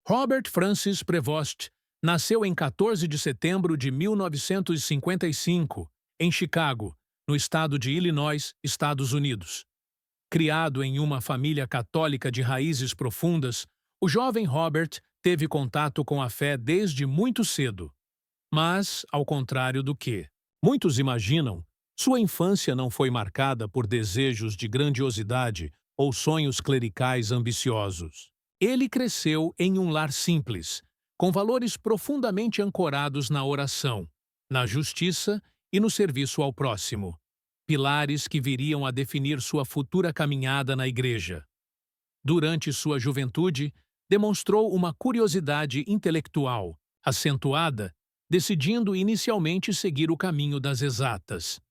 Robert Francis Prevost nasceu em 14 de setembro de 1955, em Chicago, no estado de Illinois, Estados Unidos. Criado em uma família católica de raízes profundas, o jovem Robert teve contato com a fé desde muito cedo. Mas, ao contrário do que muitos imaginam, sua infância não foi marcada por desejos de grandiosidade ou sonhos clericais ambiciosos. Ele cresceu em um lar simples, com valores profundamente ancorados na oração, na justiça e no serviço ao próximo, pilares que viriam a definir sua futura caminhada na igreja. Durante sua juventude, demonstrou uma curiosidade intelectual, acentuada, decidindo inicialmente seguir o caminho das exatas.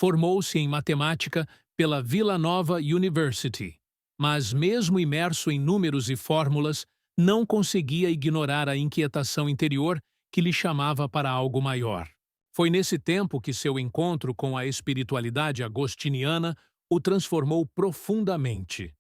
Formou-se em matemática pela Villanova University, mas mesmo imerso em números e fórmulas, não conseguia ignorar a inquietação interior que lhe chamava para algo maior. Foi nesse tempo que seu encontro com a espiritualidade agostiniana o transformou profundamente.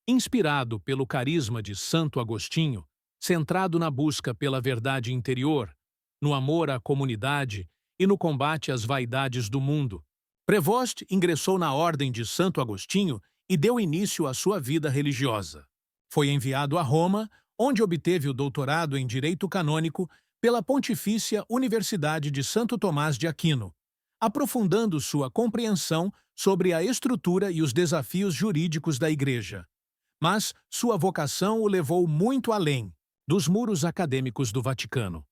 Inspirado pelo carisma de Santo Agostinho, centrado na busca pela verdade interior, no amor à comunidade e no combate às vaidades do mundo, Prevost ingressou na Ordem de Santo Agostinho e deu início à sua vida religiosa. Foi enviado a Roma, onde obteve o doutorado em Direito Canônico pela Pontifícia Universidade de Santo Tomás de Aquino, aprofundando sua compreensão sobre a estrutura e os desafios jurídicos da Igreja. Mas sua vocação o levou muito além dos muros acadêmicos do Vaticano.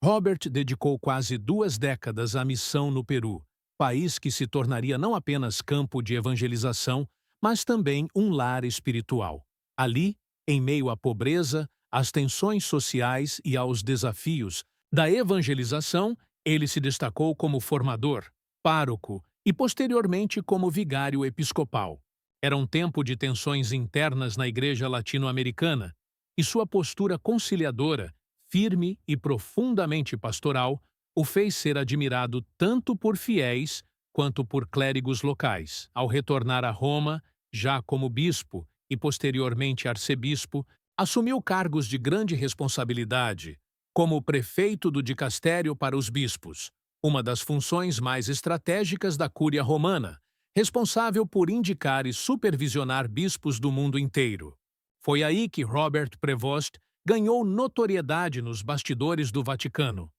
Robert dedicou quase 2 décadas à missão no Peru, país que se tornaria não apenas campo de evangelização, mas também um lar espiritual. Ali, em meio à pobreza, às tensões sociais e aos desafios da evangelização, ele se destacou como formador, pároco e posteriormente como vigário episcopal. Era um tempo de tensões internas na Igreja Latino-Americana, e sua postura conciliadora, firme e profundamente pastoral, o fez ser admirado tanto por fiéis quanto por clérigos locais. Ao retornar a Roma, já como bispo e posteriormente arcebispo, assumiu cargos de grande responsabilidade, como prefeito do dicastério para os bispos, uma das funções mais estratégicas da Cúria Romana, responsável por indicar e supervisionar bispos do mundo inteiro. Foi aí que Robert Prevost ganhou notoriedade nos bastidores do Vaticano.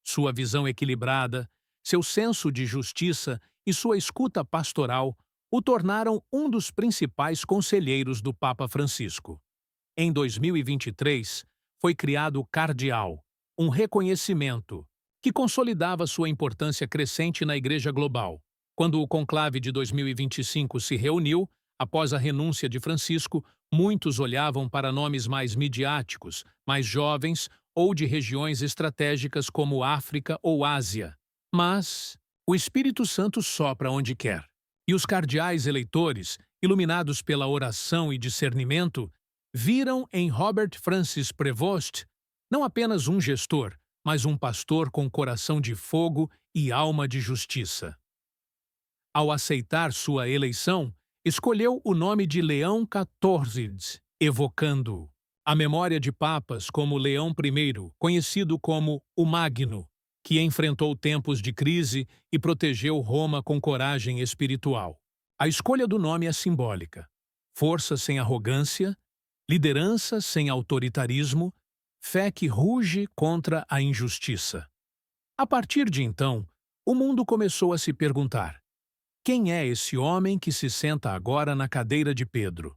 Sua visão equilibrada, seu senso de justiça e sua escuta pastoral o tornaram um dos principais conselheiros do Papa Francisco. Em 2023, foi criado o Cardeal, um reconhecimento que consolidava sua importância crescente na Igreja Global. Quando o conclave de 2025 se reuniu, após a renúncia de Francisco, muitos olhavam para nomes mais midiáticos, mais jovens ou de regiões estratégicas como África ou Ásia. Mas o Espírito Santo sopra onde quer. E os cardeais eleitores, iluminados pela oração e discernimento, viram em Robert Francis Prevost não apenas um gestor, mas um pastor com coração de fogo e alma de justiça. Ao aceitar sua eleição, escolheu o nome de Leão XIV, evocando a memória de papas como Leão I, conhecido como o Magno, que enfrentou tempos de crise e protegeu Roma com coragem espiritual. A escolha do nome é simbólica. Força sem arrogância, liderança sem autoritarismo, fé que ruge contra a injustiça. A partir de então, o mundo começou a se perguntar: quem é esse homem que se senta agora na cadeira de Pedro?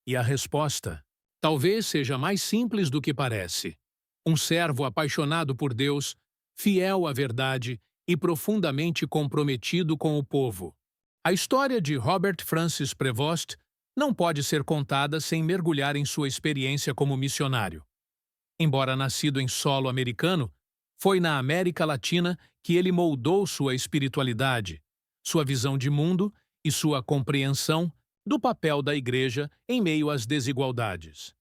E a resposta talvez seja mais simples do que parece. Um servo apaixonado por Deus, fiel à verdade e profundamente comprometido com o povo. A história de Robert Francis Prevost não pode ser contada sem mergulhar em sua experiência como missionário. Embora nascido em solo americano, foi na América Latina que ele moldou sua espiritualidade, sua visão de mundo e sua compreensão do papel da Igreja em meio às desigualdades.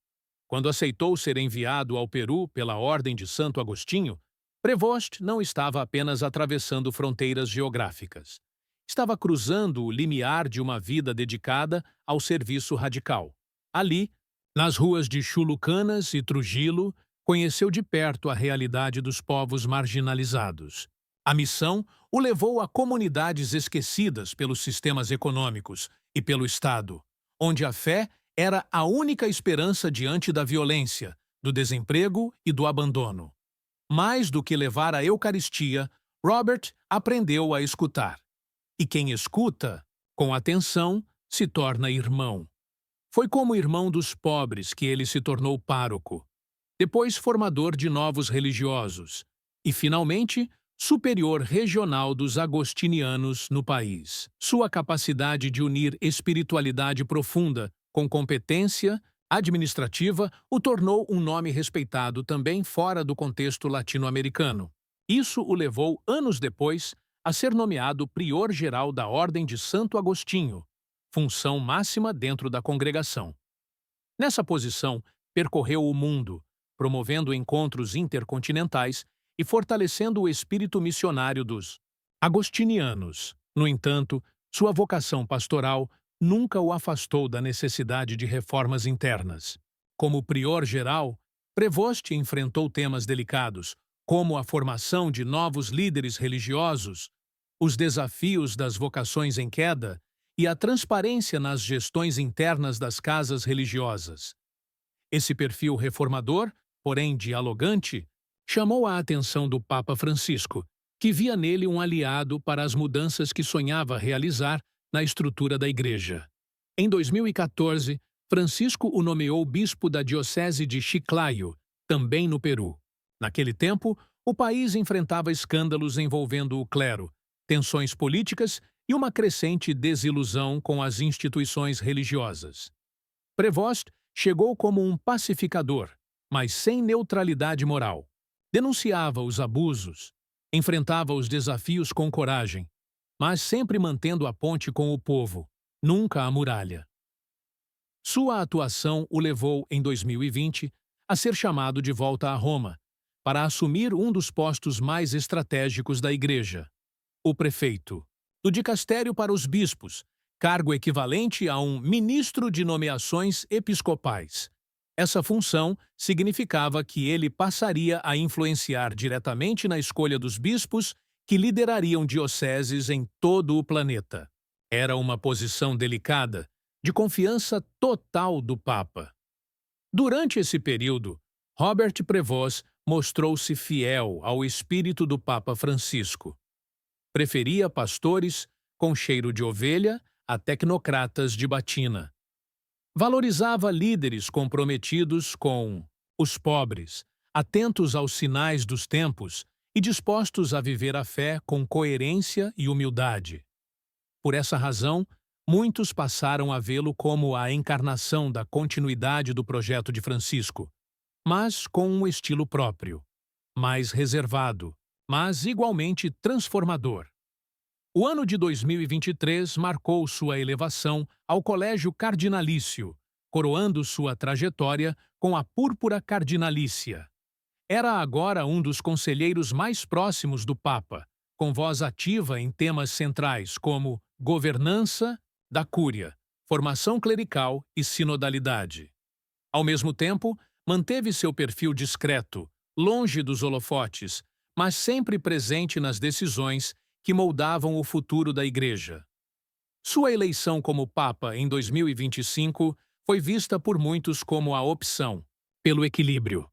Quando aceitou ser enviado ao Peru pela Ordem de Santo Agostinho, Prevost não estava apenas atravessando fronteiras geográficas. Estava cruzando o limiar de uma vida dedicada ao serviço radical. Ali, Nas ruas de Chulucanas e Trujillo, conheceu de perto a realidade dos povos marginalizados. A missão o levou a comunidades esquecidas pelos sistemas econômicos e pelo Estado, onde a fé era a única esperança diante da violência, do desemprego e do abandono. Mais do que levar a Eucaristia, Robert aprendeu a escutar. E quem escuta, com atenção, se torna irmão. Foi como irmão dos pobres que ele se tornou pároco, depois formador de novos religiosos e, finalmente, superior regional dos agostinianos no país. Sua capacidade de unir espiritualidade profunda com competência administrativa o tornou um nome respeitado também fora do contexto latino-americano. Isso o levou, anos depois, a ser nomeado prior-geral da Ordem de Santo Agostinho, função máxima dentro da congregação. Nessa posição, percorreu o mundo, promovendo encontros intercontinentais e fortalecendo o espírito missionário dos agostinianos. No entanto, sua vocação pastoral nunca o afastou da necessidade de reformas internas. Como prior-geral, Prevost enfrentou temas delicados, como a formação de novos líderes religiosos, os desafios das vocações em queda e a transparência nas gestões internas das casas religiosas. Esse perfil reformador, porém dialogante, chamou a atenção do Papa Francisco, que via nele um aliado para as mudanças que sonhava realizar na estrutura da Igreja. Em 2014, Francisco o nomeou bispo da Diocese de Chiclayo, também no Peru. Naquele tempo, o país enfrentava escândalos envolvendo o clero, tensões políticas e uma crescente desilusão com as instituições religiosas. Prevost chegou como um pacificador, mas sem neutralidade moral. Denunciava os abusos, enfrentava os desafios com coragem, mas sempre mantendo a ponte com o povo, nunca a muralha. Sua atuação o levou, em 2020, a ser chamado de volta a Roma, para assumir um dos postos mais estratégicos da Igreja, o prefeito, do dicastério para os bispos, cargo equivalente a um ministro de nomeações episcopais. Essa função significava que ele passaria a influenciar diretamente na escolha dos bispos que liderariam dioceses em todo o planeta. Era uma posição delicada, de confiança total do Papa. Durante esse período, Robert Prevost mostrou-se fiel ao espírito do Papa Francisco. Preferia pastores com cheiro de ovelha a tecnocratas de batina. Valorizava líderes comprometidos com os pobres, atentos aos sinais dos tempos e dispostos a viver a fé com coerência e humildade. Por essa razão, muitos passaram a vê-lo como a encarnação da continuidade do projeto de Francisco, mas com um estilo próprio, mais reservado, mas igualmente transformador. O ano de 2023 marcou sua elevação ao Colégio Cardinalício, coroando sua trajetória com a Púrpura Cardinalícia. Era agora um dos conselheiros mais próximos do Papa, com voz ativa em temas centrais como governança da Cúria, formação clerical e sinodalidade. Ao mesmo tempo, manteve seu perfil discreto, longe dos holofotes, mas sempre presente nas decisões que moldavam o futuro da Igreja. Sua eleição como Papa em 2025 foi vista por muitos como a opção pelo equilíbrio.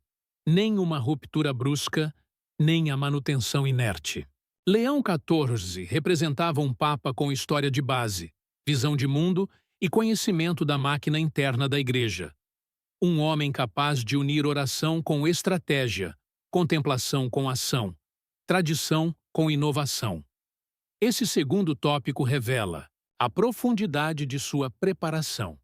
Nem uma ruptura brusca, nem a manutenção inerte. Leão XIV representava um Papa com história de base, visão de mundo e conhecimento da máquina interna da Igreja. Um homem capaz de unir oração com estratégia, contemplação com ação, tradição com inovação. Esse segundo tópico revela a profundidade de sua preparação.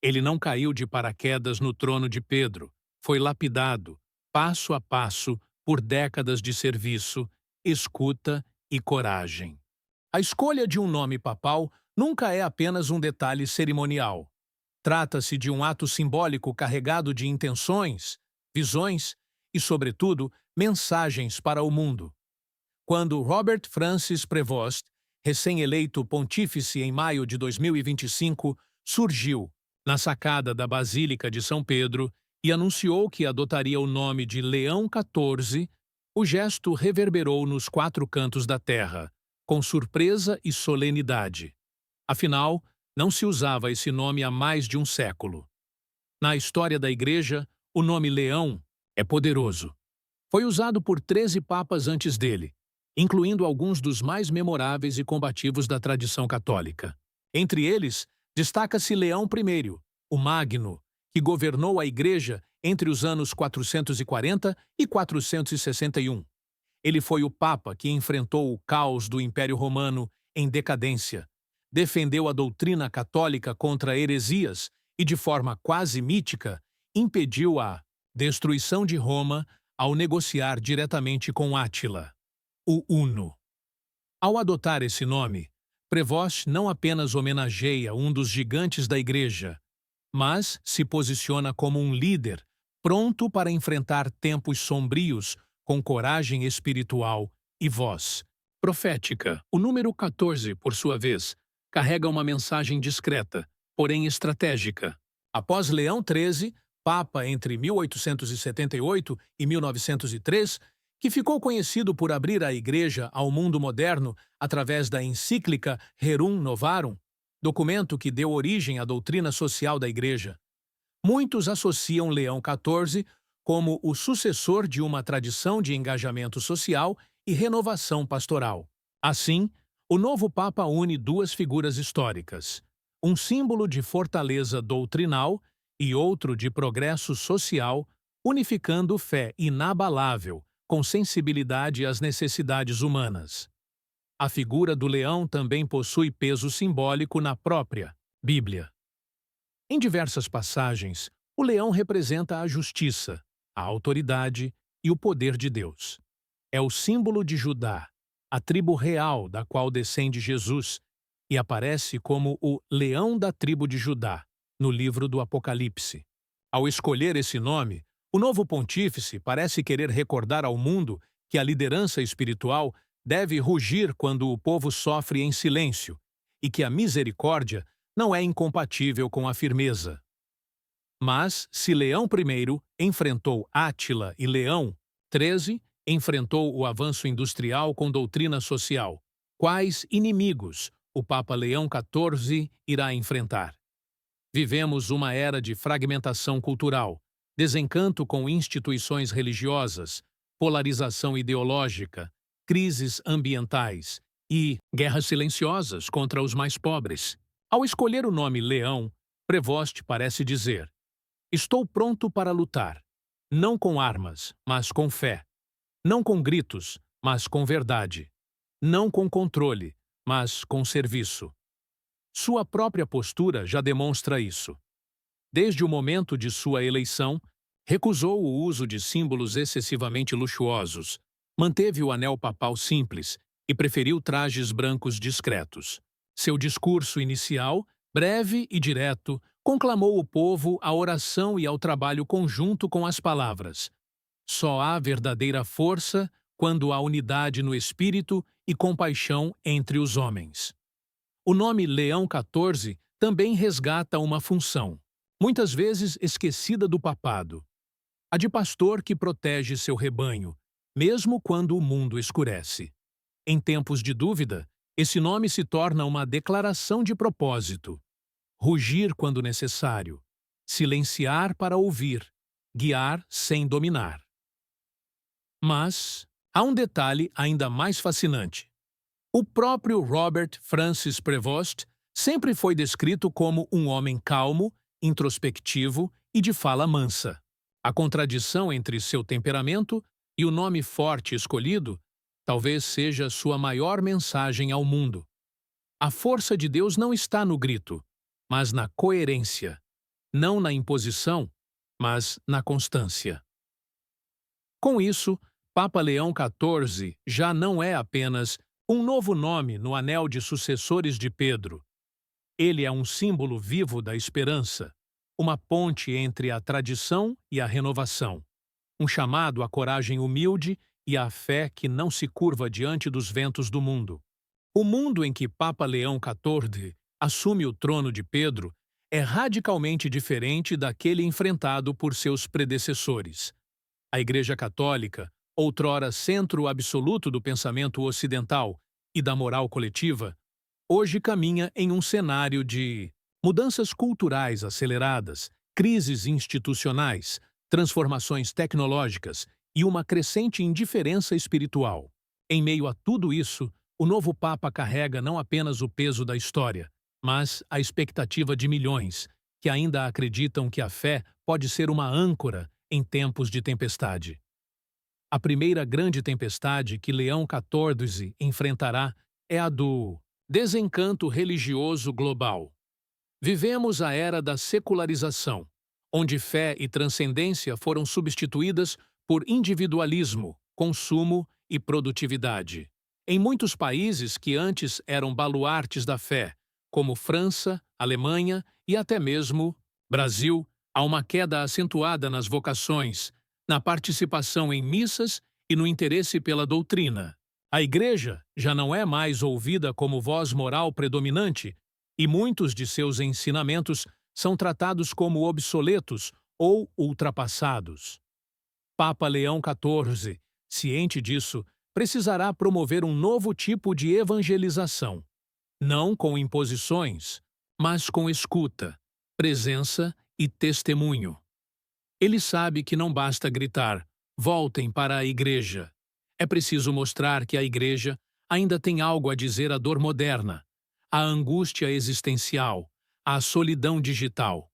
Ele não caiu de paraquedas no trono de Pedro, foi lapidado, passo a passo, por décadas de serviço, escuta e coragem. A escolha de um nome papal nunca é apenas um detalhe cerimonial. Trata-se de um ato simbólico carregado de intenções, visões e, sobretudo, mensagens para o mundo. Quando Robert Francis Prevost, recém-eleito pontífice em maio de 2025, surgiu, na sacada da Basílica de São Pedro e anunciou que adotaria o nome de Leão XIV, o gesto reverberou nos quatro cantos da terra, com surpresa e solenidade. Afinal, não se usava esse nome há mais de um século. Na história da Igreja, o nome Leão é poderoso. Foi usado por 13 papas antes dele, incluindo alguns dos mais memoráveis e combativos da tradição católica. Entre eles, destaca-se Leão I, o Magno, que governou a Igreja entre os anos 440 e 461. Ele foi o Papa que enfrentou o caos do Império Romano em decadência, defendeu a doutrina católica contra heresias e, de forma quase mítica, impediu a destruição de Roma ao negociar diretamente com Átila, o Huno. Ao adotar esse nome, Prevost não apenas homenageia um dos gigantes da Igreja, mas se posiciona como um líder pronto para enfrentar tempos sombrios com coragem espiritual e voz profética. O número 14, por sua vez, carrega uma mensagem discreta, porém estratégica. Após Leão XIII, Papa entre 1878 e 1903, que ficou conhecido por abrir a Igreja ao mundo moderno através da encíclica Rerum Novarum, documento que deu origem à doutrina social da Igreja. Muitos associam Leão XIV como o sucessor de uma tradição de engajamento social e renovação pastoral. Assim, o novo Papa une duas figuras históricas, um símbolo de fortaleza doutrinal e outro de progresso social, unificando fé inabalável com sensibilidade às necessidades humanas. A figura do leão também possui peso simbólico na própria Bíblia. Em diversas passagens, o leão representa a justiça, a autoridade e o poder de Deus. É o símbolo de Judá, a tribo real da qual descende Jesus, e aparece como o leão da tribo de Judá, no livro do Apocalipse. Ao escolher esse nome, o novo pontífice parece querer recordar ao mundo que a liderança espiritual deve rugir quando o povo sofre em silêncio e que a misericórdia não é incompatível com a firmeza. Mas, se Leão I enfrentou Átila e Leão XIII enfrentou o avanço industrial com doutrina social, quais inimigos o Papa Leão XIV irá enfrentar? Vivemos uma era de fragmentação cultural, desencanto com instituições religiosas, polarização ideológica, crises ambientais e guerras silenciosas contra os mais pobres. Ao escolher o nome Leão, Prevost parece dizer: estou pronto para lutar, não com armas, mas com fé, não com gritos, mas com verdade, não com controle, mas com serviço. Sua própria postura já demonstra isso. Desde o momento de sua eleição, recusou o uso de símbolos excessivamente luxuosos, manteve o anel papal simples e preferiu trajes brancos discretos. Seu discurso inicial, breve e direto, conclamou o povo à oração e ao trabalho conjunto com as palavras: só há verdadeira força quando há unidade no espírito e compaixão entre os homens. O nome Leão XIV também resgata uma função, muitas vezes esquecida do papado: a de pastor que protege seu rebanho, mesmo quando o mundo escurece. Em tempos de dúvida, esse nome se torna uma declaração de propósito: rugir quando necessário, silenciar para ouvir, guiar sem dominar. Mas há um detalhe ainda mais fascinante. O próprio Robert Francis Prevost sempre foi descrito como um homem calmo, introspectivo e de fala mansa. A contradição entre seu temperamento e o nome forte escolhido talvez seja sua maior mensagem ao mundo. A força de Deus não está no grito, mas na coerência, não na imposição, mas na constância. Com isso, Papa Leão XIV já não é apenas um novo nome no anel de sucessores de Pedro. Ele é um símbolo vivo da esperança, uma ponte entre a tradição e a renovação, um chamado à coragem humilde e à fé que não se curva diante dos ventos do mundo. O mundo em que Papa Leão XIV assume o trono de Pedro é radicalmente diferente daquele enfrentado por seus predecessores. A Igreja Católica, outrora centro absoluto do pensamento ocidental e da moral coletiva, hoje caminha em um cenário de mudanças culturais aceleradas, crises institucionais, transformações tecnológicas e uma crescente indiferença espiritual. Em meio a tudo isso, o novo Papa carrega não apenas o peso da história, mas a expectativa de milhões que ainda acreditam que a fé pode ser uma âncora em tempos de tempestade. A primeira grande tempestade que Leão XIV enfrentará é a do desencanto religioso global. Vivemos a era da secularização, onde fé e transcendência foram substituídas por individualismo, consumo e produtividade. Em muitos países que antes eram baluartes da fé, como França, Alemanha e até mesmo Brasil, há uma queda acentuada nas vocações, na participação em missas e no interesse pela doutrina. A Igreja já não é mais ouvida como voz moral predominante e muitos de seus ensinamentos são tratados como obsoletos ou ultrapassados. Papa Leão XIV, ciente disso, precisará promover um novo tipo de evangelização, não com imposições, mas com escuta, presença e testemunho. Ele sabe que não basta gritar, voltem para a Igreja. É preciso mostrar que a Igreja ainda tem algo a dizer à dor moderna, à angústia existencial, à solidão digital.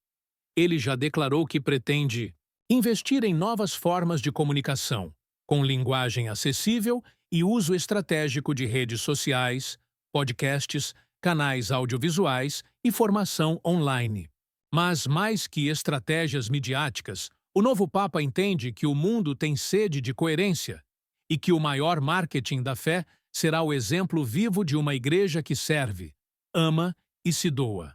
Ele já declarou que pretende investir em novas formas de comunicação, com linguagem acessível e uso estratégico de redes sociais, podcasts, canais audiovisuais e formação online. Mas, mais que estratégias midiáticas, o novo Papa entende que o mundo tem sede de coerência e que o maior marketing da fé será o exemplo vivo de uma igreja que serve, ama e se doa.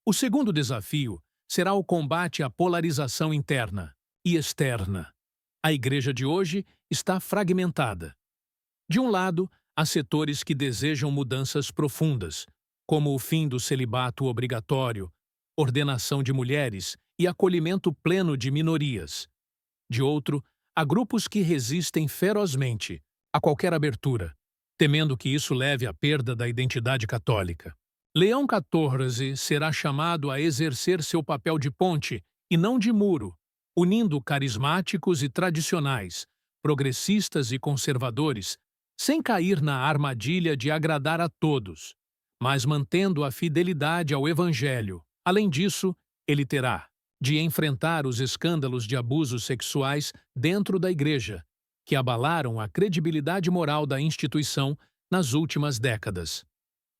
O segundo desafio será o combate à polarização interna e externa. A igreja de hoje está fragmentada. De um lado, há setores que desejam mudanças profundas, como o fim do celibato obrigatório, ordenação de mulheres e acolhimento pleno de minorias. De outro, há grupos que resistem ferozmente a qualquer abertura, temendo que isso leve à perda da identidade católica. Leão XIV será chamado a exercer seu papel de ponte e não de muro, unindo carismáticos e tradicionais, progressistas e conservadores, sem cair na armadilha de agradar a todos, mas mantendo a fidelidade ao Evangelho. Além disso, ele terá de enfrentar os escândalos de abusos sexuais dentro da Igreja, que abalaram a credibilidade moral da instituição nas últimas décadas.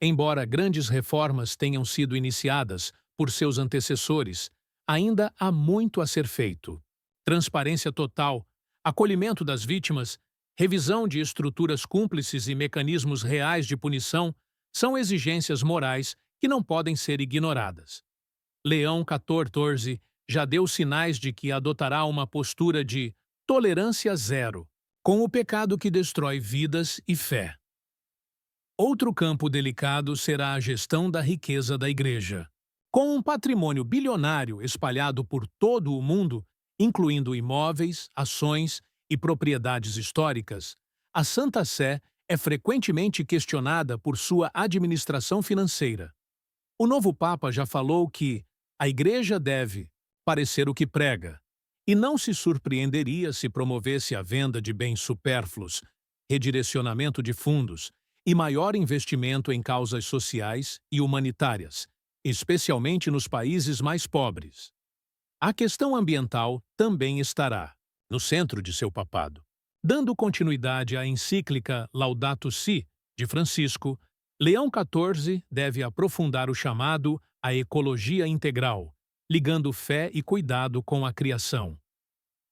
Embora grandes reformas tenham sido iniciadas por seus antecessores, ainda há muito a ser feito. Transparência total, acolhimento das vítimas, revisão de estruturas cúmplices e mecanismos reais de punição são exigências morais que não podem ser ignoradas. Leão XIV já deu sinais de que adotará uma postura de tolerância zero com o pecado que destrói vidas e fé. Outro campo delicado será a gestão da riqueza da Igreja. Com um patrimônio bilionário espalhado por todo o mundo, incluindo imóveis, ações e propriedades históricas, a Santa Sé é frequentemente questionada por sua administração financeira. O novo Papa já falou que a Igreja deve parecer o que prega, e não se surpreenderia se promovesse a venda de bens supérfluos, redirecionamento de fundos e maior investimento em causas sociais e humanitárias, especialmente nos países mais pobres. A questão ambiental também estará no centro de seu papado. Dando continuidade à encíclica Laudato Si, de Francisco, Leão XIV deve aprofundar o chamado à ecologia integral, ligando fé e cuidado com a criação.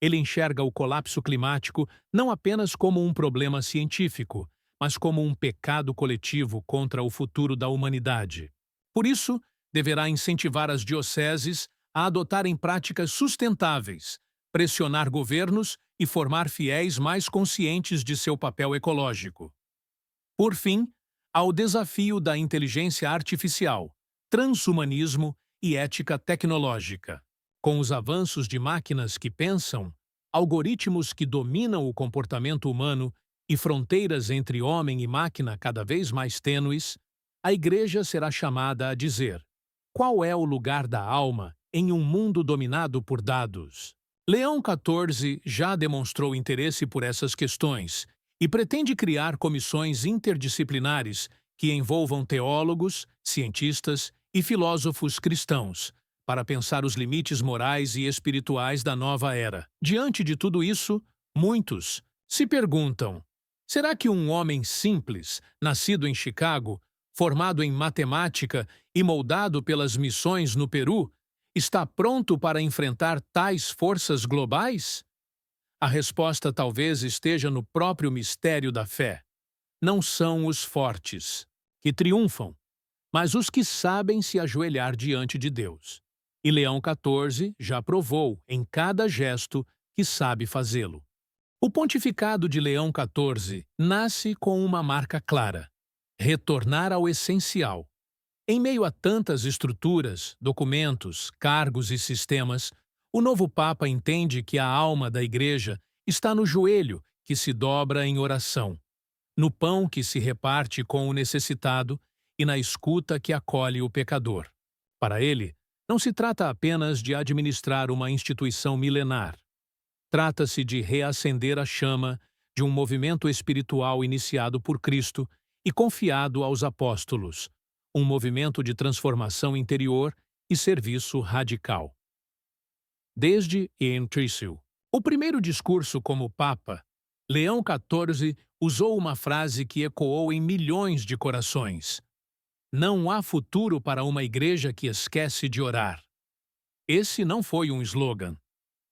Ele enxerga o colapso climático não apenas como um problema científico, mas como um pecado coletivo contra o futuro da humanidade. Por isso, deverá incentivar as dioceses a adotarem práticas sustentáveis, pressionar governos e formar fiéis mais conscientes de seu papel ecológico. Por fim, ao desafio da inteligência artificial, transhumanismo e ética tecnológica. Com os avanços de máquinas que pensam, algoritmos que dominam o comportamento humano e fronteiras entre homem e máquina cada vez mais tênues, a Igreja será chamada a dizer: qual é o lugar da alma em um mundo dominado por dados? Leão XIV já demonstrou interesse por essas questões e pretende criar comissões interdisciplinares que envolvam teólogos, cientistas e filósofos cristãos, para pensar os limites morais e espirituais da nova era. Diante de tudo isso, muitos se perguntam: será que um homem simples, nascido em Chicago, formado em matemática e moldado pelas missões no Peru, está pronto para enfrentar tais forças globais? A resposta talvez esteja no próprio mistério da fé. Não são os fortes que triunfam, mas os que sabem se ajoelhar diante de Deus. E Leão XIV já provou, em cada gesto, que sabe fazê-lo. O pontificado de Leão XIV nasce com uma marca clara: retornar ao essencial. Em meio a tantas estruturas, documentos, cargos e sistemas, o novo Papa entende que a alma da Igreja está no joelho que se dobra em oração, no pão que se reparte com o necessitado e na escuta que acolhe o pecador. Para ele, não se trata apenas de administrar uma instituição milenar. Trata-se de reacender a chama de um movimento espiritual iniciado por Cristo e confiado aos apóstolos, um movimento de transformação interior e serviço radical. Desde Ian Trissel, o primeiro discurso como Papa, Leão XIV usou uma frase que ecoou em milhões de corações: não há futuro para uma igreja que esquece de orar. Esse não foi um slogan,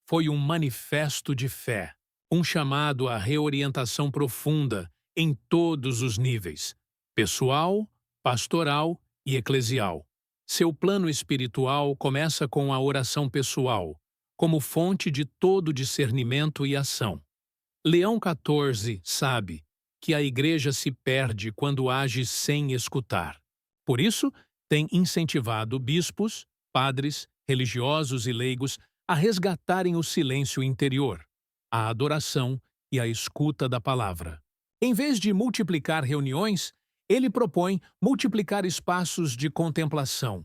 foi um manifesto de fé, um chamado à reorientação profunda em todos os níveis: pessoal, pastoral e eclesial. Seu plano espiritual começa com a oração pessoal, como fonte de todo discernimento e ação. Leão XIV sabe que a Igreja se perde quando age sem escutar. Por isso, tem incentivado bispos, padres, religiosos e leigos a resgatarem o silêncio interior, a adoração e a escuta da palavra. Em vez de multiplicar reuniões, ele propõe multiplicar espaços de contemplação.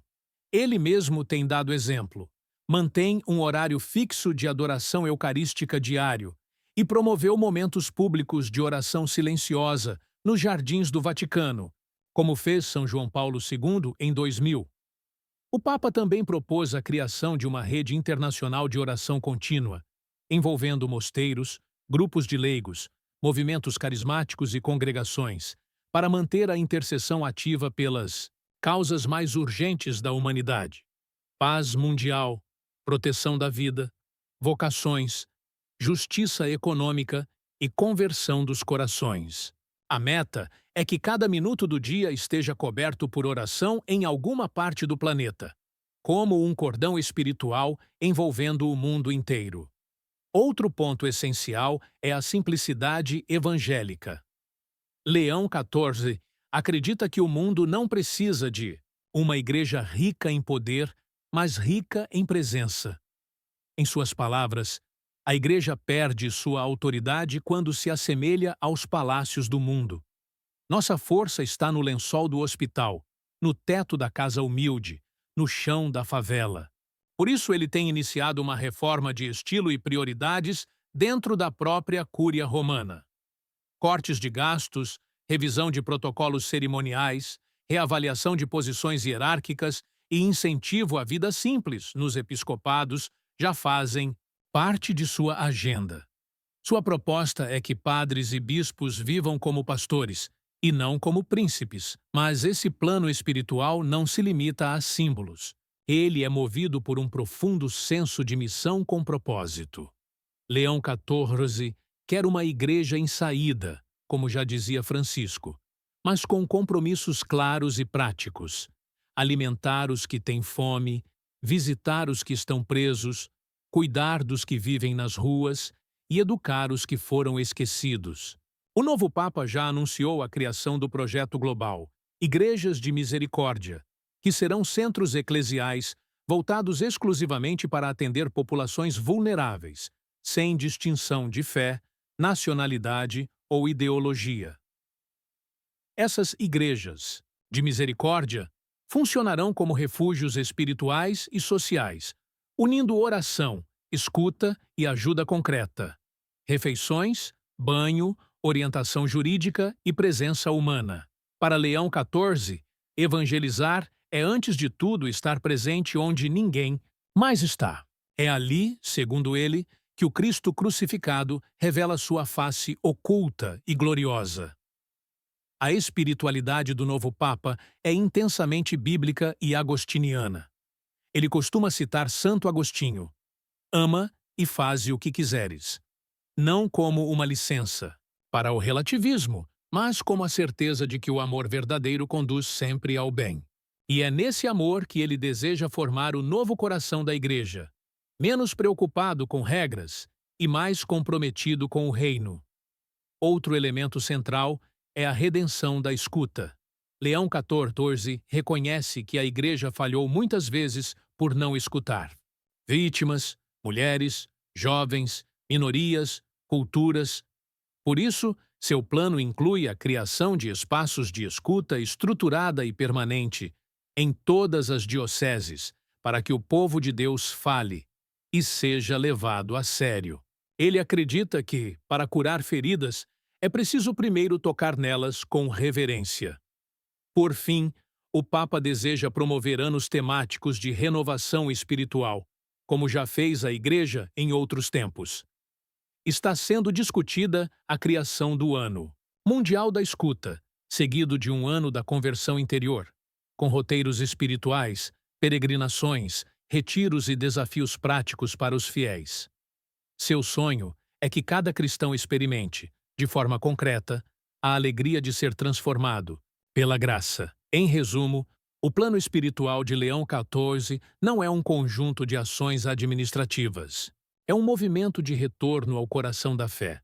Ele mesmo tem dado exemplo. Mantém um horário fixo de adoração eucarística diário e promoveu momentos públicos de oração silenciosa nos jardins do Vaticano, como fez São João Paulo II em 2000. O Papa também propôs a criação de uma rede internacional de oração contínua, envolvendo mosteiros, grupos de leigos, movimentos carismáticos e congregações, para manter a intercessão ativa pelas causas mais urgentes da humanidade: paz mundial, proteção da vida, vocações, justiça econômica e conversão dos corações. A meta é que cada minuto do dia esteja coberto por oração em alguma parte do planeta, como um cordão espiritual envolvendo o mundo inteiro. Outro ponto essencial é a simplicidade evangélica. Leão XIV acredita que o mundo não precisa de uma igreja rica em poder, mas rica em presença. Em suas palavras, a igreja perde sua autoridade quando se assemelha aos palácios do mundo. Nossa força está no lençol do hospital, no teto da casa humilde, no chão da favela. Por isso ele tem iniciado uma reforma de estilo e prioridades dentro da própria Cúria Romana. Cortes de gastos, revisão de protocolos cerimoniais, reavaliação de posições hierárquicas e incentivo à vida simples nos episcopados já fazem parte de sua agenda. Sua proposta é que padres e bispos vivam como pastores, e não como príncipes, mas esse plano espiritual não se limita a símbolos. Ele é movido por um profundo senso de missão com propósito. Leão XIV quer uma igreja em saída, como já dizia Francisco, mas com compromissos claros e práticos: alimentar os que têm fome, visitar os que estão presos, cuidar dos que vivem nas ruas e educar os que foram esquecidos. O novo Papa já anunciou a criação do projeto global Igrejas de Misericórdia, que serão centros eclesiais voltados exclusivamente para atender populações vulneráveis, sem distinção de fé, nacionalidade ou ideologia. Essas igrejas de misericórdia funcionarão como refúgios espirituais e sociais, unindo oração, escuta e ajuda concreta, refeições, banho, orientação jurídica e presença humana. Para Leão XIV, evangelizar é antes de tudo estar presente onde ninguém mais está. É ali, segundo ele, que o Cristo crucificado revela sua face oculta e gloriosa. A espiritualidade do novo Papa é intensamente bíblica e agostiniana. Ele costuma citar Santo Agostinho: ama e faze o que quiseres. Não como uma licença para o relativismo, mas como a certeza de que o amor verdadeiro conduz sempre ao bem. E é nesse amor que ele deseja formar o novo coração da Igreja, menos preocupado com regras e mais comprometido com o reino. Outro elemento central é a redenção da escuta. Leão XIV reconhece que a Igreja falhou muitas vezes por não escutar. Vítimas, mulheres, jovens, minorias, culturas. Por isso, seu plano inclui a criação de espaços de escuta estruturada e permanente em todas as dioceses, para que o povo de Deus fale e seja levado a sério. Ele acredita que, para curar feridas, é preciso primeiro tocar nelas com reverência. Por fim, o Papa deseja promover anos temáticos de renovação espiritual, como já fez a Igreja em outros tempos. Está sendo discutida a criação do Ano Mundial da Escuta, seguido de um ano da conversão interior, com roteiros espirituais, peregrinações, retiros e desafios práticos para os fiéis. Seu sonho é que cada cristão experimente, de forma concreta, a alegria de ser transformado pela graça. Em resumo, o plano espiritual de Leão XIV não é um conjunto de ações administrativas. É um movimento de retorno ao coração da fé.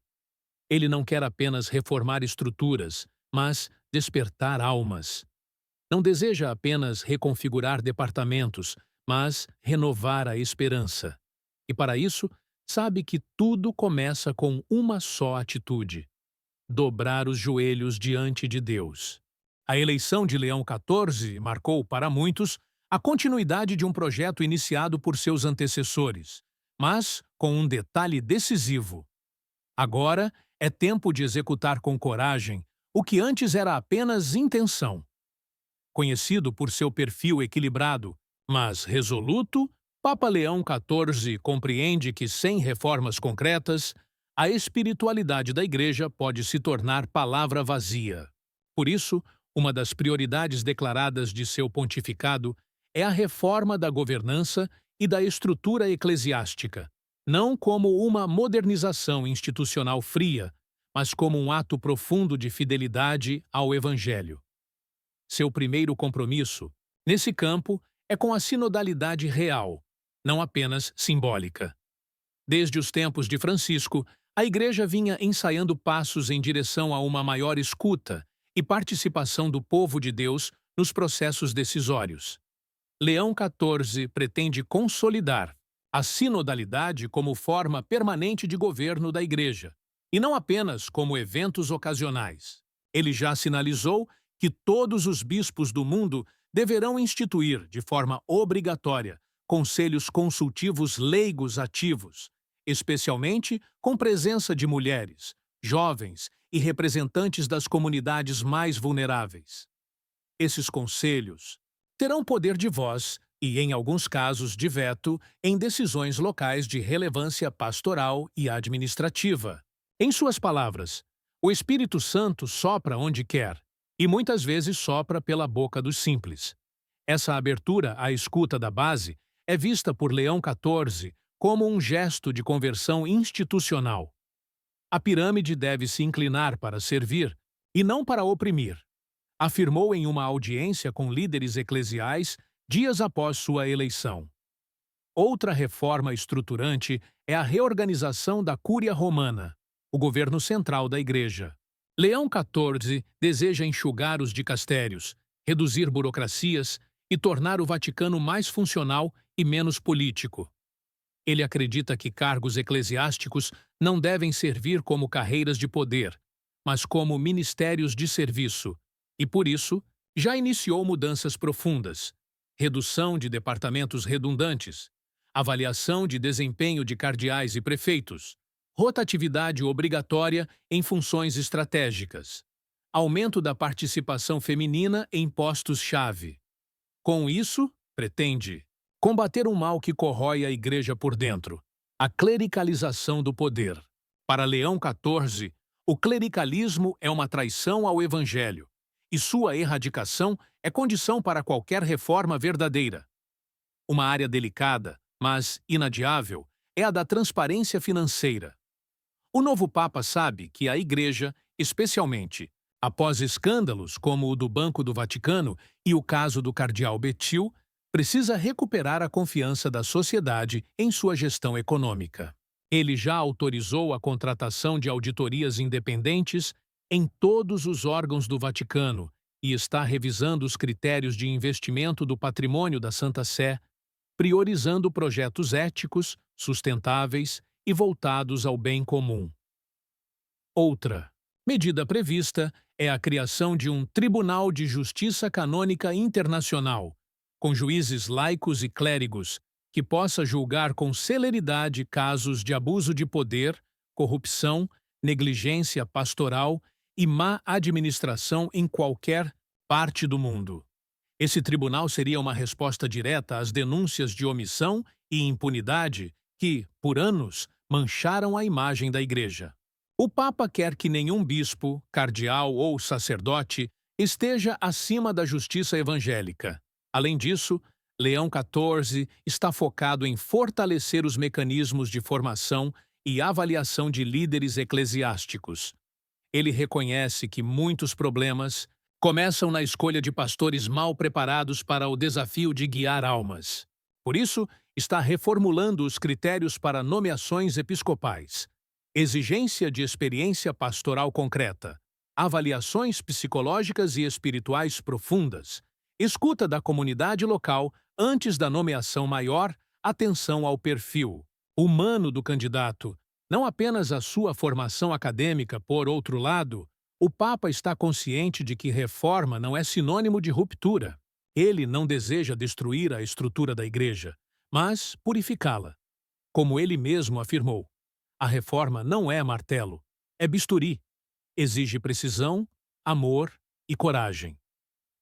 Ele não quer apenas reformar estruturas, mas despertar almas. Não deseja apenas reconfigurar departamentos, mas renovar a esperança. E para isso, sabe que tudo começa com uma só atitude: dobrar os joelhos diante de Deus. A eleição de Leão XIV marcou, para muitos, a continuidade de um projeto iniciado por seus antecessores, mas com um detalhe decisivo. Agora é tempo de executar com coragem o que antes era apenas intenção. Conhecido por seu perfil equilibrado, mas resoluto, Papa Leão XIV compreende que, sem reformas concretas, a espiritualidade da Igreja pode se tornar palavra vazia. Por isso, uma das prioridades declaradas de seu pontificado é a reforma da governança e da estrutura eclesiástica, não como uma modernização institucional fria, mas como um ato profundo de fidelidade ao Evangelho. Seu primeiro compromisso, nesse campo, é com a sinodalidade real, não apenas simbólica. Desde os tempos de Francisco, a Igreja vinha ensaiando passos em direção a uma maior escuta e participação do povo de Deus nos processos decisórios. Leão XIV pretende consolidar a sinodalidade como forma permanente de governo da Igreja, e não apenas como eventos ocasionais. Ele já sinalizou que todos os bispos do mundo deverão instituir, de forma obrigatória, conselhos consultivos leigos ativos, especialmente com presença de mulheres, jovens e representantes das comunidades mais vulneráveis. Esses conselhos terão poder de voz e, em alguns casos, de veto em decisões locais de relevância pastoral e administrativa. Em suas palavras, o Espírito Santo sopra onde quer, e muitas vezes sopra pela boca dos simples. Essa abertura à escuta da base é vista por Leão XIV como um gesto de conversão institucional. A pirâmide deve se inclinar para servir e não para oprimir, afirmou em uma audiência com líderes eclesiais dias após sua eleição. Outra reforma estruturante é a reorganização da Cúria Romana, o governo central da Igreja. Leão XIV deseja enxugar os dicastérios, reduzir burocracias e tornar o Vaticano mais funcional e menos político. Ele acredita que cargos eclesiásticos não devem servir como carreiras de poder, mas como ministérios de serviço, e por isso já iniciou mudanças profundas: redução de departamentos redundantes, avaliação de desempenho de cardeais e prefeitos, rotatividade obrigatória em funções estratégicas, aumento da participação feminina em postos-chave. Com isso, pretende combater um mal que corrói a Igreja por dentro: a clericalização do poder. Para Leão XIV, o clericalismo é uma traição ao Evangelho, e sua erradicação é condição para qualquer reforma verdadeira. Uma área delicada, mas inadiável, é a da transparência financeira. O novo Papa sabe que a Igreja, especialmente após escândalos como o do Banco do Vaticano e o caso do cardeal Bettil, precisa recuperar a confiança da sociedade em sua gestão econômica. Ele já autorizou a contratação de auditorias independentes em todos os órgãos do Vaticano e está revisando os critérios de investimento do patrimônio da Santa Sé, priorizando projetos éticos, sustentáveis e voltados ao bem comum. Outra medida prevista é a criação de um Tribunal de Justiça Canônica Internacional, com juízes laicos e clérigos, que possa julgar com celeridade casos de abuso de poder, corrupção, negligência pastoral e má administração em qualquer parte do mundo. Esse tribunal seria uma resposta direta às denúncias de omissão e impunidade que, por anos, mancharam a imagem da Igreja. O Papa quer que nenhum bispo, cardeal ou sacerdote esteja acima da justiça evangélica. Além disso, Leão XIV está focado em fortalecer os mecanismos de formação e avaliação de líderes eclesiásticos. Ele reconhece que muitos problemas começam na escolha de pastores mal preparados para o desafio de guiar almas. Por isso, está reformulando os critérios para nomeações episcopais: exigência de experiência pastoral concreta, avaliações psicológicas e espirituais profundas, escuta da comunidade local antes da nomeação maior, atenção ao perfil humano do candidato, não apenas a sua formação acadêmica. Por outro lado, o Papa está consciente de que reforma não é sinônimo de ruptura. Ele não deseja destruir a estrutura da Igreja, mas purificá-la. Como ele mesmo afirmou, a reforma não é martelo, é bisturi. Exige precisão, amor e coragem.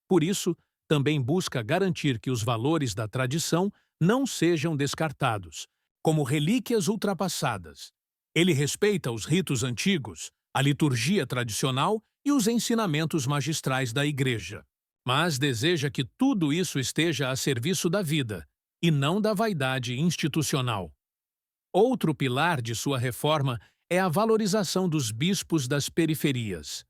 Por isso, também busca garantir que os valores da tradição não sejam descartados, como relíquias ultrapassadas. Ele respeita os ritos antigos, a liturgia tradicional e os ensinamentos magistrais da Igreja, mas deseja que tudo isso esteja a serviço da vida e não da vaidade institucional. Outro pilar de sua reforma é a valorização dos bispos das periferias.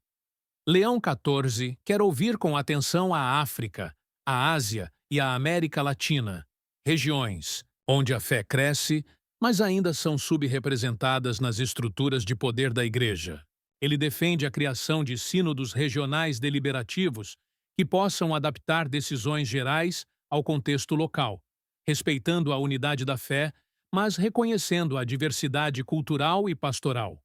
Leão XIV quer ouvir com atenção a África, a Ásia e a América Latina, regiões onde a fé cresce, mas ainda são subrepresentadas nas estruturas de poder da Igreja. Ele defende a criação de sínodos regionais deliberativos que possam adaptar decisões gerais ao contexto local, respeitando a unidade da fé, mas reconhecendo a diversidade cultural e pastoral.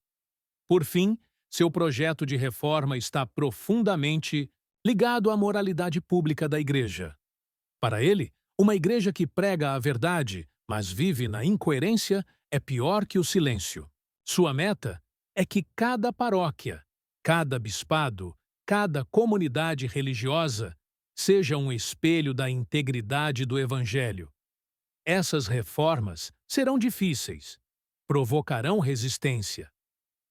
Por fim, seu projeto de reforma está profundamente ligado à moralidade pública da Igreja. Para ele, uma igreja que prega a verdade, mas vive na incoerência, é pior que o silêncio. Sua meta é que cada paróquia, cada bispado, cada comunidade religiosa seja um espelho da integridade do Evangelho. Essas reformas serão difíceis, provocarão resistência.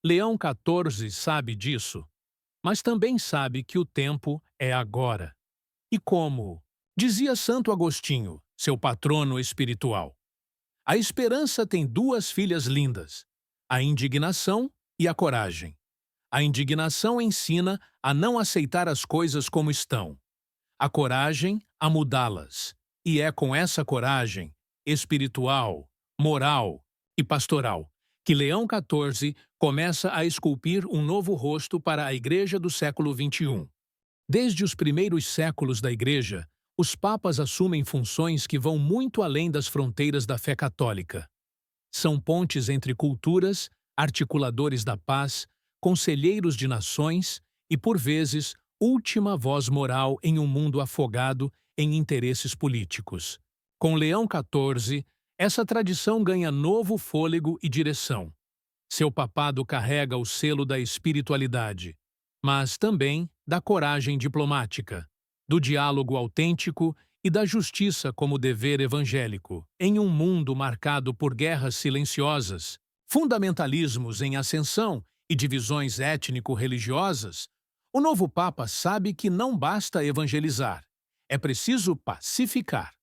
Leão XIV sabe disso, mas também sabe que o tempo é agora. E como dizia Santo Agostinho, seu patrono espiritual, a esperança tem duas filhas lindas, a indignação e a coragem. A indignação ensina a não aceitar as coisas como estão. A coragem a mudá-las. E é com essa coragem espiritual, moral e pastoral que Leão XIV começa a esculpir um novo rosto para a Igreja do século XXI. Desde os primeiros séculos da Igreja, os papas assumem funções que vão muito além das fronteiras da fé católica. São pontes entre culturas, articuladores da paz, conselheiros de nações e, por vezes, última voz moral em um mundo afogado em interesses políticos. Com Leão XIV, essa tradição ganha novo fôlego e direção. Seu papado carrega o selo da espiritualidade, mas também da coragem diplomática, do diálogo autêntico e da justiça como dever evangélico. Em um mundo marcado por guerras silenciosas, fundamentalismos em ascensão e divisões étnico-religiosas, o novo Papa sabe que não basta evangelizar, é preciso pacificar.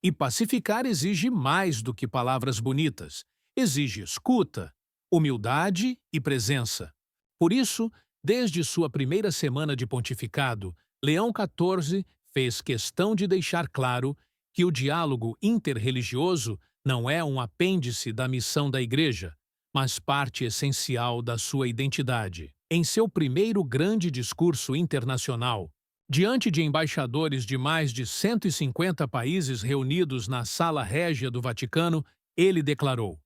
E pacificar exige mais do que palavras bonitas, exige escuta, humildade e presença. Por isso, desde sua primeira semana de pontificado, Leão XIV fez questão de deixar claro que o diálogo interreligioso não é um apêndice da missão da Igreja, mas parte essencial da sua identidade. Em seu primeiro grande discurso internacional, diante de embaixadores de mais de 150 países reunidos na Sala Régia do Vaticano, ele declarou: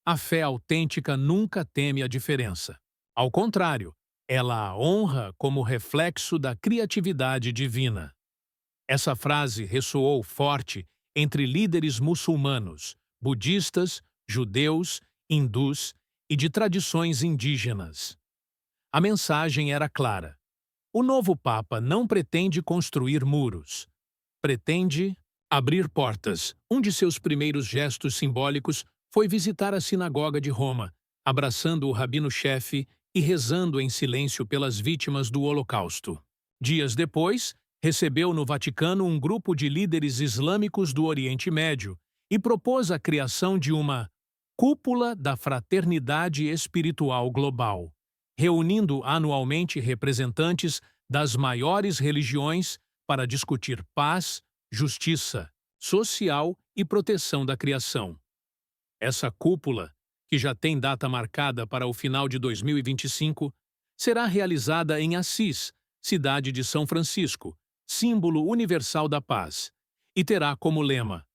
"A fé autêntica nunca teme a diferença. Ao contrário, ela a honra como reflexo da criatividade divina." Essa frase ressoou forte entre líderes muçulmanos, budistas, judeus, hindus e de tradições indígenas. A mensagem era clara. O novo Papa não pretende construir muros. Pretende abrir portas. Um de seus primeiros gestos simbólicos foi visitar a sinagoga de Roma, abraçando o rabino-chefe e rezando em silêncio pelas vítimas do Holocausto. Dias depois, recebeu no Vaticano um grupo de líderes islâmicos do Oriente Médio e propôs a criação de uma Cúpula da Fraternidade Espiritual Global, reunindo anualmente representantes das maiores religiões para discutir paz, justiça social e proteção da criação. Essa cúpula, que já tem data marcada para o final de 2025, será realizada em Assis, cidade de São Francisco, símbolo universal da paz, e terá como lema: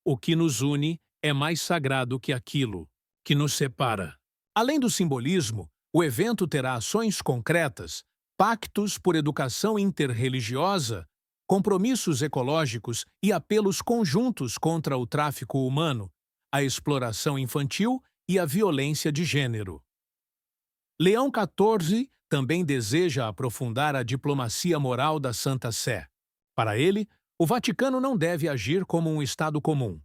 "O que nos une é mais sagrado que aquilo que nos separa." Além do simbolismo, o evento terá ações concretas, pactos por educação interreligiosa, compromissos ecológicos e apelos conjuntos contra o tráfico humano, a exploração infantil e a violência de gênero. Leão XIV também deseja aprofundar a diplomacia moral da Santa Sé. Para ele, o Vaticano não deve agir como um Estado comum,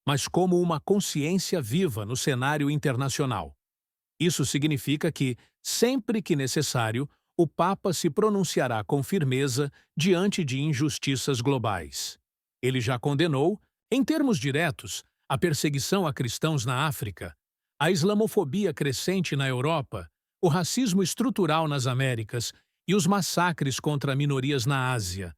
mas como uma consciência viva no cenário internacional. Isso significa que, sempre que necessário, o Papa se pronunciará com firmeza diante de injustiças globais. Ele já condenou, em termos diretos, a perseguição a cristãos na África, a islamofobia crescente na Europa, o racismo estrutural nas Américas e os massacres contra minorias na Ásia.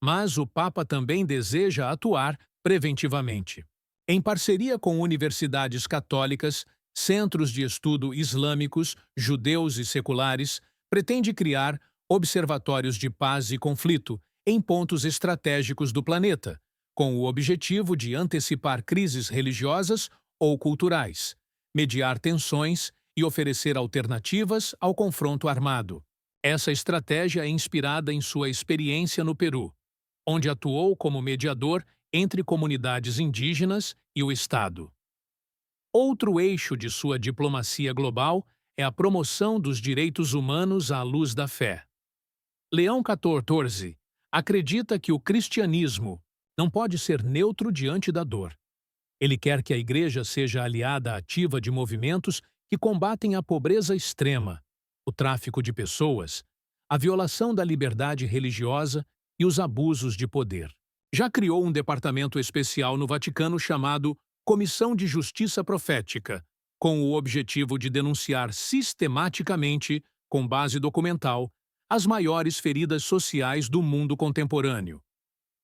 Mas o Papa também deseja atuar preventivamente. Em parceria com universidades católicas, centros de estudo islâmicos, judeus e seculares, pretende criar observatórios de paz e conflito em pontos estratégicos do planeta, com o objetivo de antecipar crises religiosas ou culturais, mediar tensões e oferecer alternativas ao confronto armado. Essa estratégia é inspirada em sua experiência no Peru, onde atuou como mediador entre comunidades indígenas e o Estado. Outro eixo de sua diplomacia global é a promoção dos direitos humanos à luz da fé. Leão XIV acredita que o cristianismo não pode ser neutro diante da dor. Ele quer que a Igreja seja aliada ativa de movimentos que combatem a pobreza extrema, o tráfico de pessoas, a violação da liberdade religiosa e os abusos de poder. Já criou um departamento especial no Vaticano chamado Comissão de Justiça Profética, com o objetivo de denunciar sistematicamente, com base documental, as maiores feridas sociais do mundo contemporâneo.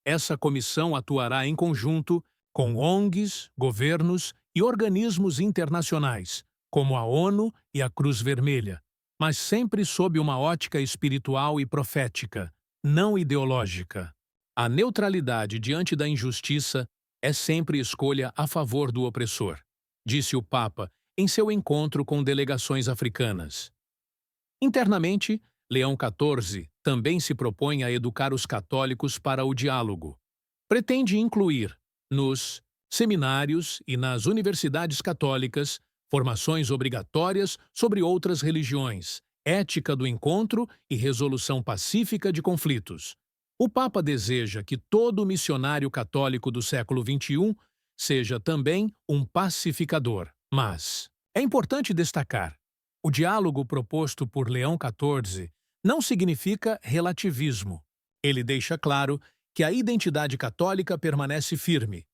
Essa comissão atuará em conjunto com ONGs, governos e organismos internacionais, como a ONU e a Cruz Vermelha, mas sempre sob uma ótica espiritual e profética, não ideológica. A neutralidade diante da injustiça é sempre escolha a favor do opressor, disse o Papa em seu encontro com delegações africanas. Internamente, Leão XIV também se propõe a educar os católicos para o diálogo. Pretende incluir, nos seminários e nas universidades católicas, formações obrigatórias sobre outras religiões, ética do encontro e resolução pacífica de conflitos. O Papa deseja que todo missionário católico do século XXI seja também um pacificador. Mas é importante destacar: o diálogo proposto por Leão XIV não significa relativismo. Ele deixa claro que a identidade católica permanece firme.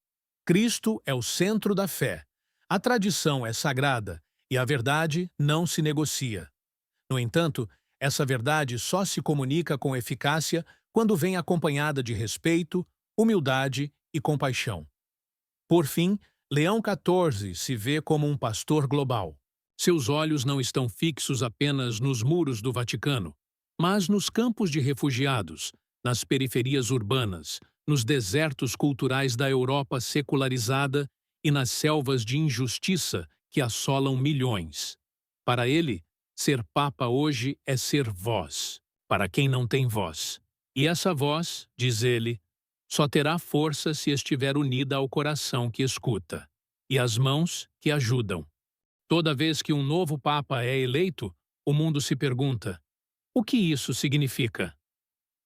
Cristo é o centro da fé. A tradição é sagrada e a verdade não se negocia. No entanto, essa verdade só se comunica com eficácia quando vem acompanhada de respeito, humildade e compaixão. Por fim, Leão XIV se vê como um pastor global. Seus olhos não estão fixos apenas nos muros do Vaticano, mas nos campos de refugiados, nas periferias urbanas, nos desertos culturais da Europa secularizada e nas selvas de injustiça que assolam milhões. Para ele, ser Papa hoje é ser voz, para quem não tem voz. E essa voz, diz ele, só terá força se estiver unida ao coração que escuta e às mãos que ajudam. Toda vez que um novo Papa é eleito, o mundo se pergunta: o que isso significa?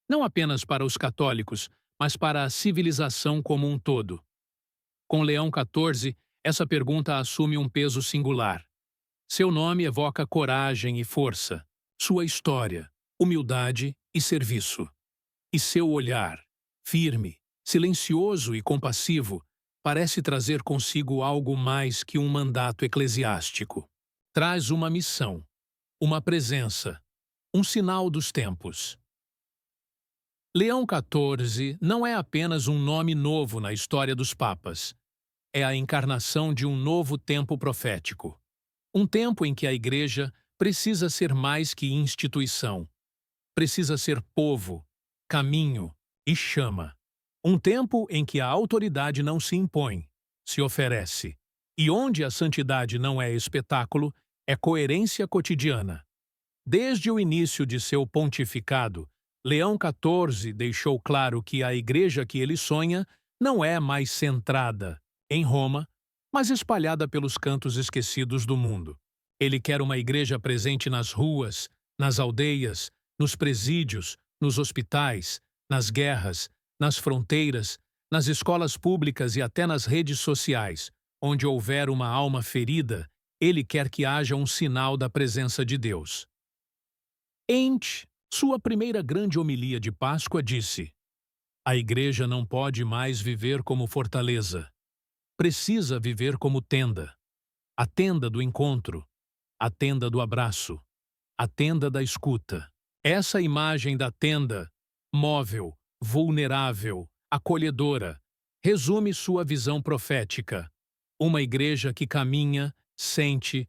Não apenas para os católicos, mas para a civilização como um todo. Com Leão XIV, essa pergunta assume um peso singular. Seu nome evoca coragem e força, sua história, humildade e serviço. E seu olhar, firme, silencioso e compassivo, parece trazer consigo algo mais que um mandato eclesiástico. Traz uma missão, uma presença, um sinal dos tempos. Leão XIV não é apenas um nome novo na história dos papas. É a encarnação de um novo tempo profético. Um tempo em que a Igreja precisa ser mais que instituição. Precisa ser povo, caminho e chama. Um tempo em que a autoridade não se impõe, se oferece. E onde a santidade não é espetáculo, é coerência cotidiana. Desde o início de seu pontificado, Leão XIV deixou claro que a Igreja que ele sonha não é mais centrada em Roma, mas espalhada pelos cantos esquecidos do mundo. Ele quer uma igreja presente nas ruas, nas aldeias, nos presídios, nos hospitais, nas guerras, nas fronteiras, nas escolas públicas e até nas redes sociais. Onde houver uma alma ferida, ele quer que haja um sinal da presença de Deus. Em sua primeira grande homilia de Páscoa, disse: a igreja não pode mais viver como fortaleza. Precisa viver como tenda. A tenda do encontro, a tenda do abraço, a tenda da escuta. Essa imagem da tenda, móvel, vulnerável, acolhedora, resume sua visão profética. Uma igreja que caminha, sente,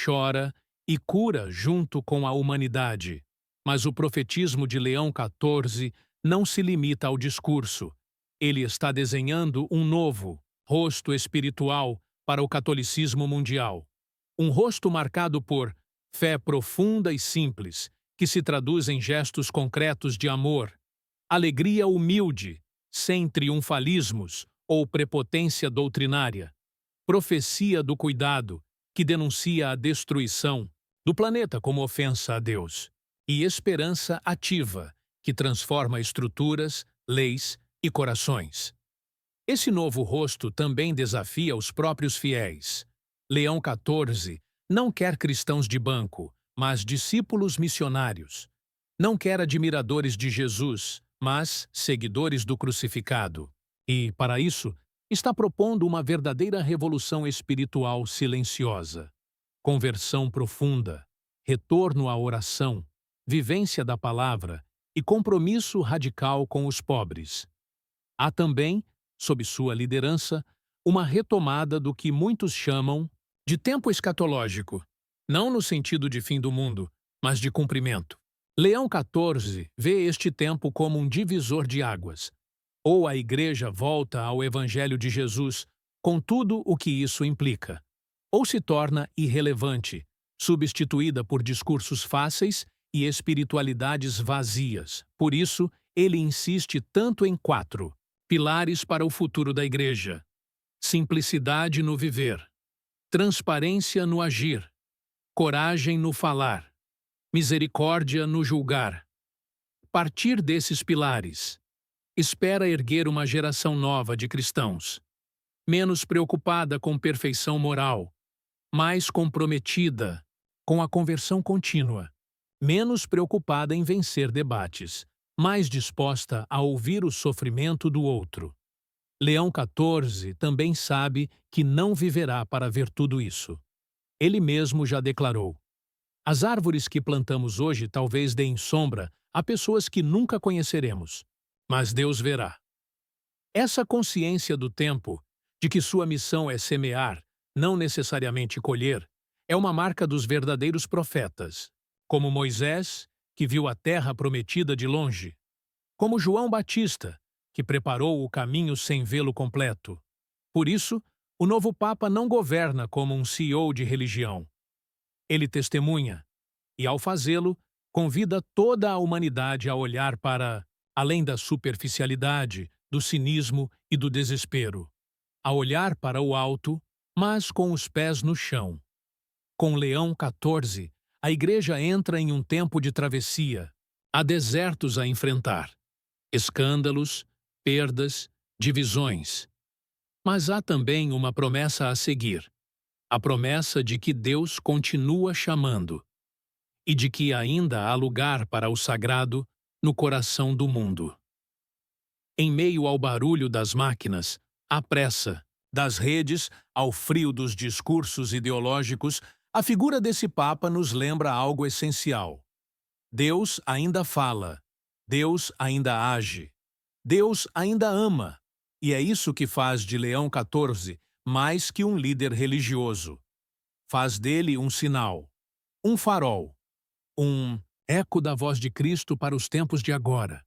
chora e cura junto com a humanidade. Mas o profetismo de Leão XIV não se limita ao discurso. Ele está desenhando um novo rosto espiritual para o catolicismo mundial. Um rosto marcado por fé profunda e simples, que se traduz em gestos concretos de amor, alegria humilde, sem triunfalismos ou prepotência doutrinária, profecia do cuidado, que denuncia a destruição do planeta como ofensa a Deus, e esperança ativa, que transforma estruturas, leis e corações. Esse novo rosto também desafia os próprios fiéis. Leão XIV não quer cristãos de banco, mas discípulos missionários. Não quer admiradores de Jesus, mas seguidores do crucificado. E, para isso, está propondo uma verdadeira revolução espiritual silenciosa. Conversão profunda, retorno à oração, vivência da palavra e compromisso radical com os pobres. Há também, sob sua liderança, uma retomada do que muitos chamam de tempo escatológico, não no sentido de fim do mundo, mas de cumprimento. Leão XIV vê este tempo como um divisor de águas. Ou a Igreja volta ao Evangelho de Jesus, com tudo o que isso implica, ou se torna irrelevante, substituída por discursos fáceis e espiritualidades vazias. Por isso, ele insiste tanto em 4 pilares para o futuro da Igreja: simplicidade no viver, transparência no agir, coragem no falar, misericórdia no julgar. Partir desses pilares, espera erguer uma geração nova de cristãos, menos preocupada com perfeição moral, mais comprometida com a conversão contínua, menos preocupada em vencer debates, mais disposta a ouvir o sofrimento do outro. Leão XIV também sabe que não viverá para ver tudo isso. Ele mesmo já declarou: as árvores que plantamos hoje talvez deem sombra a pessoas que nunca conheceremos, mas Deus verá. Essa consciência do tempo, de que sua missão é semear, não necessariamente colher, é uma marca dos verdadeiros profetas, como Moisés, que viu a terra prometida de longe, como João Batista, que preparou o caminho sem vê-lo completo. Por isso, o novo Papa não governa como um CEO de religião. Ele testemunha, e ao fazê-lo, convida toda a humanidade a olhar para além da superficialidade, do cinismo e do desespero, a olhar para o alto, mas com os pés no chão. Com Leão XIV, a Igreja entra em um tempo de travessia. Há desertos a enfrentar, escândalos, perdas, divisões. Mas há também uma promessa a seguir: a promessa de que Deus continua chamando e de que ainda há lugar para o sagrado no coração do mundo. Em meio ao barulho das máquinas, à pressa, das redes, ao frio dos discursos ideológicos, a figura desse Papa nos lembra algo essencial. Deus ainda fala, Deus ainda age, Deus ainda ama, e é isso que faz de Leão XIV mais que um líder religioso. Faz dele um sinal, um farol, um eco da voz de Cristo para os tempos de agora.